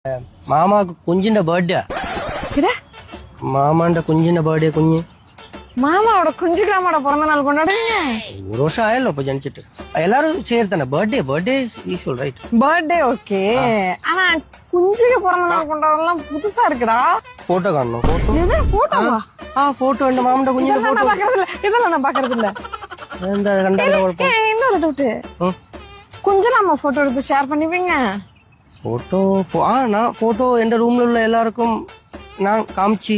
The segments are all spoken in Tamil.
മാമാക്ക് കുഞ്ഞിന്റെ ബർത്ത്ഡേ മാമാന്റെ കുഞ്ഞിന്റെ ബർത്ത്ഡേ കുഞ്ഞ് மாமாவோட குஞ்சுக்கிழமோட பிறந்த நாள் கொண்டாடுவீங்க? ஒரு வருஷம் ஆயല്ലോ ഇപ്പൊ ജനിച്ചിട്ട് எல்லாரும் சேர்த்தானே birthday usual right birthday okay. ஆனா குஞ்சுக்கு பிறந்த நாள் கொண்டாடலாம் புதுசா இருக்குடா. போட்டோ காணணும் போட்டோ இது போட்டோவா? போட்டோ എന്റെ മാമന്റെ കുഞ്ഞിന്റെ இதெல்லாம் நான் பாக்குறது இல்ல. இதெல்லாம் நான் பாக்குறது இல்ல. എന്താ കണ്ടല്ലോ കുഴപ്പം இன்னொரு டவுட். குஞ்சலாமா போட்டோ எடுத்து ஷேர் பண்ணிப்பீங்க? போட்டோ நான் போட்டோ எந்த ரூம்ல உள்ள எல்லாருக்கும் நான் காமிச்சு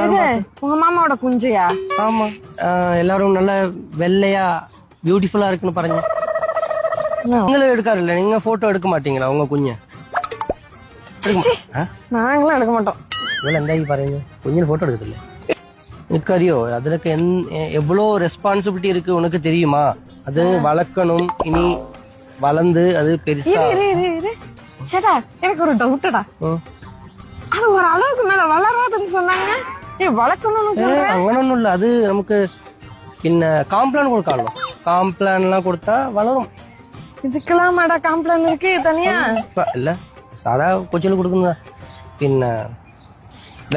இது உங்க மாமாவோட குஞ்சியா? ஆமா எல்லாரும் நல்ல வெள்ளையா பியூட்டிஃபுல்லா இருக்குன்னு பாருங்க. நீங்களும் எடுக்காருல்ல, நீங்க போட்டோ எடுக்க மாட்டீங்களா உங்க குഞ്ഞ? நாங்களும் எடுக்க மாட்டோம். இவ்வளவு എന്തായി പറയുന്നു? കുഞ്ഞിന് ഫോട്ടോ എടുക്കത്തില്ലേ? എനിക്കറിയോ അതിലൊക്കെ എவ்வளோ ரெஸ்பான்சிபிலிட்டி இருக்கு உனக்கு தெரியுமா? அது வளர்க்கணும், இனி வளர்ந்து அது பெருசா. சேட்டா எனக்கு ஒரு டவுட்டடா. அது ஒரு அளவுக்கு மேல வளராதுன்னு சொன்னாங்க. അങ്ങനൊന്നുമില്ല, അത് നമുക്ക് പിന്നെ காம்ப்ளான் கொடுக்காமோ, காம்ப்ளான் எல்லாம் கொடுத்தா வளரும். இதுக்கெல்லாம் மேடா காம்ப்ளான் இருக்கு தனியா? இல்ல சாதா கொச்சில கொடுக்குங்க. പിന്നെ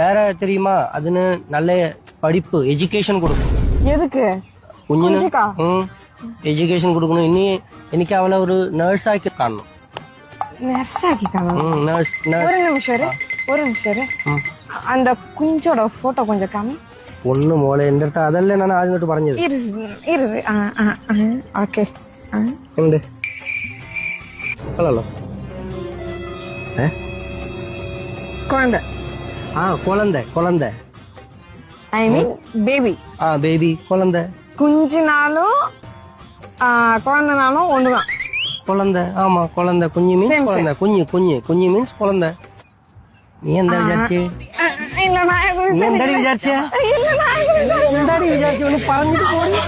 வேற தெரியுமா, அதுன்னு நல்ல படிப்பு எஜுகேஷன் கொடுக்கும். எதுக்கு? കുഞ്ഞിന് എഡ്യൂക്കേഷൻ കൊടുക്കണം. ഇനി എനിക്ക് അവളെ ഒരു നേഴ്സാക്കി കാണണം. நர்ஸாக்கி காணும். നേഴ്സ് ஒரு நிமிஷம் அந்த குஞ்சோட போட்டோ கொஞ்சம் காமி. ஒண்ணு മോളെ എന്റെ അടുത്ത് അതല്ലേ ഞാൻ ആദ്യം തൊട്ട് പറഞ്ഞത്. ഓക്കെ ഉണ്ട് കൊള്ളാലോ. குழந்தை. குழந்தை ஐ மீன் பேபி. பேபி குழந்தை. குஞ்சினாலும் குழந்தைனாலும் ஒண்ணுதான். குழந்தை ஆமா குழந்தை. குஞ்சு மீன்ஸ் குழந்தை. குஞ்சு மீன்ஸ் குழந்தை. നീ എന്താ വിചാരിച്ചേ? എന്താടി വിചാരിച്ച? പറഞ്ഞിട്ട് പോയി.